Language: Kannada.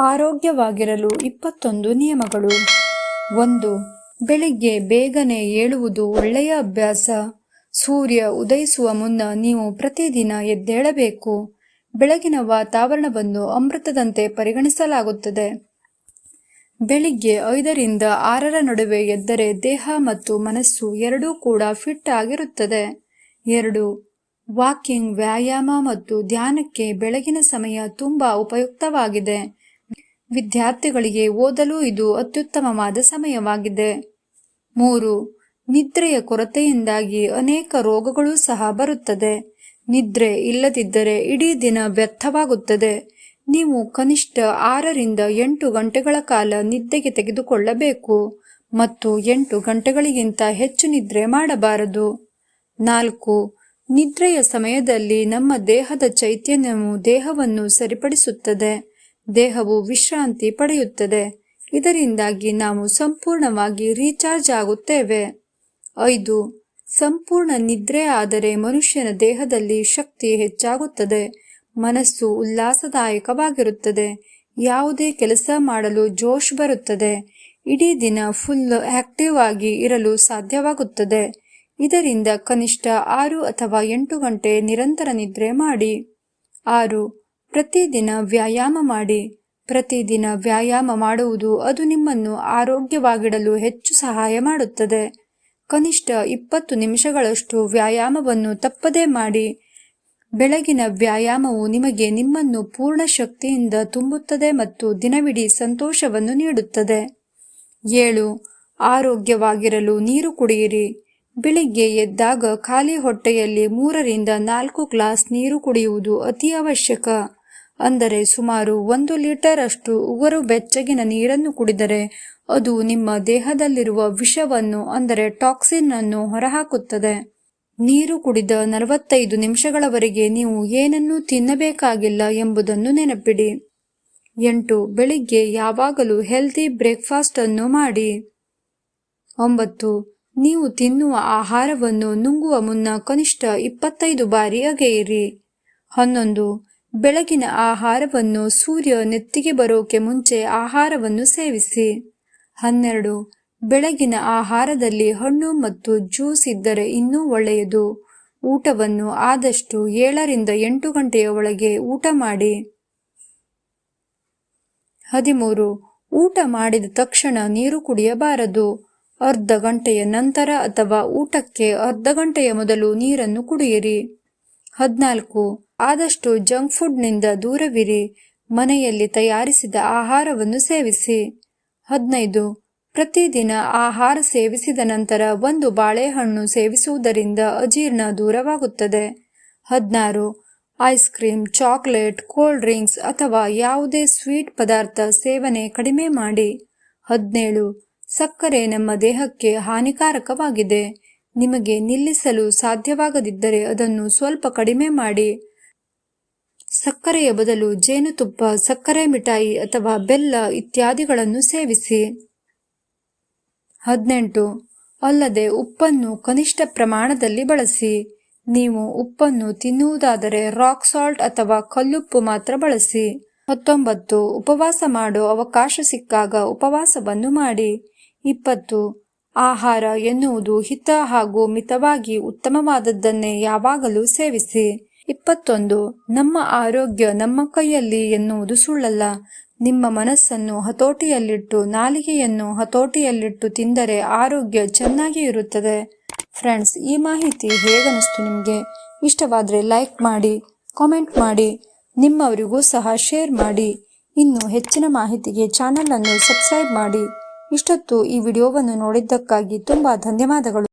ಆರೋಗ್ಯವಾಗಿರಲು 21 ನಿಯಮಗಳು. 1. ಬೆಳಿಗ್ಗೆ ಬೇಗನೆ ಏಳುವುದು ಒಳ್ಳೆಯ ಅಭ್ಯಾಸ. ಸೂರ್ಯ ಉದಯಿಸುವ ಮುನ್ನ ನೀವು ಪ್ರತಿದಿನ ಎದ್ದೇಳಬೇಕು. ಬೆಳಗಿನ ವಾತಾವರಣವನ್ನು ಅಮೃತದಂತೆ ಪರಿಗಣಿಸಲಾಗುತ್ತದೆ. ಬೆಳಿಗ್ಗೆ 5 ರಿಂದ 6 ನಡುವೆ ಎದ್ದರೆ ದೇಹ ಮತ್ತು ಮನಸ್ಸು ಎರಡೂ ಕೂಡ ಫಿಟ್ ಆಗಿರುತ್ತದೆ. 2. ವಾಕಿಂಗ್, ವ್ಯಾಯಾಮ ಮತ್ತು ಧ್ಯಾನಕ್ಕೆ ಬೆಳಗಿನ ಸಮಯ ತುಂಬಾ ಉಪಯುಕ್ತವಾಗಿದೆ. ವಿದ್ಯಾರ್ಥಿಗಳಿಗೆ ಓದಲು ಇದು ಅತ್ಯುತ್ತಮವಾದ ಸಮಯವಾಗಿದೆ. 3. ನಿದ್ರೆಯ ಕೊರತೆಯಿಂದಾಗಿ ಅನೇಕ ರೋಗಗಳು ಸಹ ಬರುತ್ತದೆ. ನಿದ್ರೆ ಇಲ್ಲದಿದ್ದರೆ ಇಡೀ ದಿನ ವ್ಯರ್ಥವಾಗುತ್ತದೆ. ನೀವು ಕನಿಷ್ಠ 6 ರಿಂದ 8 ಗಂಟೆಗಳ ಕಾಲ ನಿದ್ದೆಗೆ ತೆಗೆದುಕೊಳ್ಳಬೇಕು ಮತ್ತು 8 ಗಂಟೆಗಳಿಗಿಂತ ಹೆಚ್ಚು ನಿದ್ರೆ ಮಾಡಬಾರದು. 4. ನಿದ್ರೆಯ ಸಮಯದಲ್ಲಿ ನಮ್ಮ ದೇಹದ ಚೈತನ್ಯವು ದೇಹವನ್ನು ಸರಿಪಡಿಸುತ್ತದೆ. ದೇಹವು ವಿಶ್ರಾಂತಿ ಪಡೆಯುತ್ತದೆ. ಇದರಿಂದಾಗಿ ನಾವು ಸಂಪೂರ್ಣವಾಗಿ ರೀಚಾರ್ಜ್ ಆಗುತ್ತೇವೆ. 5. ಸಂಪೂರ್ಣ ನಿದ್ರೆ ಆದರೆ ಮನುಷ್ಯನ ದೇಹದಲ್ಲಿ ಶಕ್ತಿ ಹೆಚ್ಚಾಗುತ್ತದೆ. ಮನಸ್ಸು ಉಲ್ಲಾಸದಾಯಕವಾಗಿರುತ್ತದೆ. ಯಾವುದೇ ಕೆಲಸ ಮಾಡಲು ಜೋಶ್ ಬರುತ್ತದೆ. ಇಡೀ ದಿನ ಫುಲ್ ಆಕ್ಟಿವ್ ಆಗಿ ಇರಲು ಸಾಧ್ಯವಾಗುತ್ತದೆ. ಇದರಿಂದ ಕನಿಷ್ಠ 6 ಅಥವಾ 8 ಗಂಟೆ ನಿರಂತರ ನಿದ್ರೆ ಮಾಡಿ. 6. ಪ್ರತಿದಿನ ವ್ಯಾಯಾಮ ಮಾಡಿ. ಪ್ರತಿದಿನ ವ್ಯಾಯಾಮ ಮಾಡುವುದು ಅದು ನಿಮ್ಮನ್ನು ಆರೋಗ್ಯವಾಗಿಡಲು ಹೆಚ್ಚು ಸಹಾಯ ಮಾಡುತ್ತದೆ. ಕನಿಷ್ಠ 20 ನಿಮಿಷಗಳಷ್ಟು ವ್ಯಾಯಾಮವನ್ನು ತಪ್ಪದೇ ಮಾಡಿ. ಬೆಳಗಿನ ವ್ಯಾಯಾಮವು ನಿಮಗೆ ನಿಮ್ಮನ್ನು ಪೂರ್ಣ ಶಕ್ತಿಯಿಂದ ತುಂಬುತ್ತದೆ ಮತ್ತು ದಿನವಿಡೀ ಸಂತೋಷವನ್ನು ನೀಡುತ್ತದೆ. 7. ಆರೋಗ್ಯವಾಗಿರಲು ನೀರು ಕುಡಿಯಿರಿ. ಬೆಳಿಗ್ಗೆ ಎದ್ದಾಗ ಖಾಲಿ ಹೊಟ್ಟೆಯಲ್ಲಿ 3 ರಿಂದ 4 ಗ್ಲಾಸ್ ನೀರು ಕುಡಿಯುವುದು ಅತಿ ಅವಶ್ಯಕ. ಅಂದರೆ ಸುಮಾರು 1 ಲೀಟರ್ ಅಷ್ಟು ಉಗುರು ಬೆಚ್ಚಗಿನ ನೀರನ್ನು ಕುಡಿದರೆ ಅದು ನಿಮ್ಮ ದೇಹದಲ್ಲಿರುವ ವಿಷವನ್ನು ಅಂದರೆ ಟಾಕ್ಸಿನ್ ಅನ್ನು ಹೊರಹಾಕುತ್ತದೆ. ನೀರು ಕುಡಿದ 45 ನಿಮಿಷಗಳವರೆಗೆ ನೀವು ಏನನ್ನೂ ತಿನ್ನಬೇಕಾಗಿಲ್ಲ ಎಂಬುದನ್ನು ನೆನಪಿಡಿ. 8. ಬೆಳಿಗ್ಗೆ ಯಾವಾಗಲೂ ಹೆಲ್ದಿ ಬ್ರೇಕ್ಫಾಸ್ಟ್ ಅನ್ನು ಮಾಡಿ. 9. ನೀವು ತಿನ್ನುವ ಆಹಾರವನ್ನು ನುಂಗುವ ಮುನ್ನ ಕನಿಷ್ಠ 25 ಬಾರಿ ಅಗೆಯಿರಿ. 11. ಬೆಳಗಿನ ಆಹಾರವನ್ನು ಸೂರ್ಯ ನೆತ್ತಿಗೆ ಬರೋಕೆ ಮುಂಚೆ ಆಹಾರವನ್ನು ಸೇವಿಸಿ. 12. ಬೆಳಗಿನ ಆಹಾರದಲ್ಲಿ ಹಣ್ಣು ಮತ್ತು ಜ್ಯೂಸ್ ಇದ್ದರೆ ಇನ್ನೂ ಒಳ್ಳೆಯದು. ಊಟವನ್ನು ಆದಷ್ಟು 7 ರಿಂದ 8 ಗಂಟೆಯ ಒಳಗೆ ಊಟ ಮಾಡಿ. 13. ಊಟ ಮಾಡಿದ ತಕ್ಷಣ ನೀರು ಕುಡಿಯಬಾರದು. ಅರ್ಧ ಗಂಟೆಯ ನಂತರ ಅಥವಾ ಊಟಕ್ಕೆ ಅರ್ಧ ಗಂಟೆಯ ಮೊದಲು ನೀರನ್ನು ಕುಡಿಯಿರಿ. 14. ಆದಷ್ಟು ಜಂಕ್ ಫುಡ್ನಿಂದ ದೂರವಿರಿ. ಮನೆಯಲ್ಲಿ ತಯಾರಿಸಿದ ಆಹಾರವನ್ನು ಸೇವಿಸಿ. 15. ಪ್ರತಿದಿನ ಆಹಾರ ಸೇವಿಸಿದ ನಂತರ 1 ಬಾಳೆಹಣ್ಣು ಸೇವಿಸುವುದರಿಂದ ಅಜೀರ್ಣ ದೂರವಾಗುತ್ತದೆ. 16. Ice cream, chocolate, cold drinks ಅಥವಾ ಯಾವುದೇ ಸ್ವೀಟ್ ಪದಾರ್ಥ ಸೇವನೆ ಕಡಿಮೆ ಮಾಡಿ. 17. ಸಕ್ಕರೆ ನಮ್ಮ ದೇಹಕ್ಕೆ ಹಾನಿಕಾರಕವಾಗಿದೆ. ನಿಮಗೆ ನಿಲ್ಲಿಸಲು ಸಾಧ್ಯವಾಗದಿದ್ದರೆ ಅದನ್ನು ಸ್ವಲ್ಪ ಕಡಿಮೆ ಮಾಡಿ. ಸಕ್ಕರೆಯ ಬದಲು ಜೇನುತುಪ್ಪ, ಸಕ್ಕರೆ ಮಿಠಾಯಿ ಅಥವಾ ಬೆಲ್ಲ ಇತ್ಯಾದಿಗಳನ್ನು ಸೇವಿಸಿ. 18. ಅಲ್ಲದೆ ಉಪ್ಪನ್ನು ಕನಿಷ್ಠ ಪ್ರಮಾಣದಲ್ಲಿ ಬಳಸಿ. ನೀವು ಉಪ್ಪನ್ನು ತಿನ್ನುವುದಾದರೆ ರಾಕ್ ಸಾಲ್ಟ್ ಅಥವಾ ಕಲ್ಲುಪ್ಪು ಮಾತ್ರ ಬಳಸಿ. 19. ಉಪವಾಸ ಮಾಡೋ ಅವಕಾಶ ಸಿಕ್ಕಾಗ ಉಪವಾಸವನ್ನು ಮಾಡಿ. 20. ಆಹಾರ ಎನ್ನುವುದು ಹಿತ ಹಾಗೂ ಮಿತವಾಗಿ ಉತ್ತಮವಾದದ್ದನ್ನೇ ಯಾವಾಗಲೂ ಸೇವಿಸಿ. 21. ನಮ್ಮ ಆರೋಗ್ಯ ನಮ್ಮ ಕೈಯಲ್ಲಿ ಎನ್ನುವುದು ಸುಳ್ಳಲ್ಲ. ನಿಮ್ಮ ಮನಸ್ಸನ್ನು ಹತೋಟಿಯಲ್ಲಿಟ್ಟು ನಾಲಿಗೆಯನ್ನು ಹತೋಟಿಯಲ್ಲಿಟ್ಟು ತಿಂದರೆ ಆರೋಗ್ಯ ಚೆನ್ನಾಗಿ ಇರುತ್ತದೆ. ಫ್ರೆಂಡ್ಸ್, ಈ ಮಾಹಿತಿ ಹೇಗನಿಸ್ತು ನಿಮಗೆ? ಇಷ್ಟವಾದರೆ ಲೈಕ್ ಮಾಡಿ, ಕಾಮೆಂಟ್ ಮಾಡಿ, ನಿಮ್ಮವರಿಗೂ ಸಹ ಶೇರ್ ಮಾಡಿ. ಇನ್ನು ಹೆಚ್ಚಿನ ಮಾಹಿತಿಗೆ ಚಾನಲ್ ಅನ್ನು ಸಬ್ಸ್ಕ್ರೈಬ್ ಮಾಡಿ. ಇಷ್ಟೊತ್ತು ಈ ವಿಡಿಯೋವನ್ನು ನೋಡಿದ್ದಕ್ಕಾಗಿ ತುಂಬಾ ಧನ್ಯವಾದಗಳು.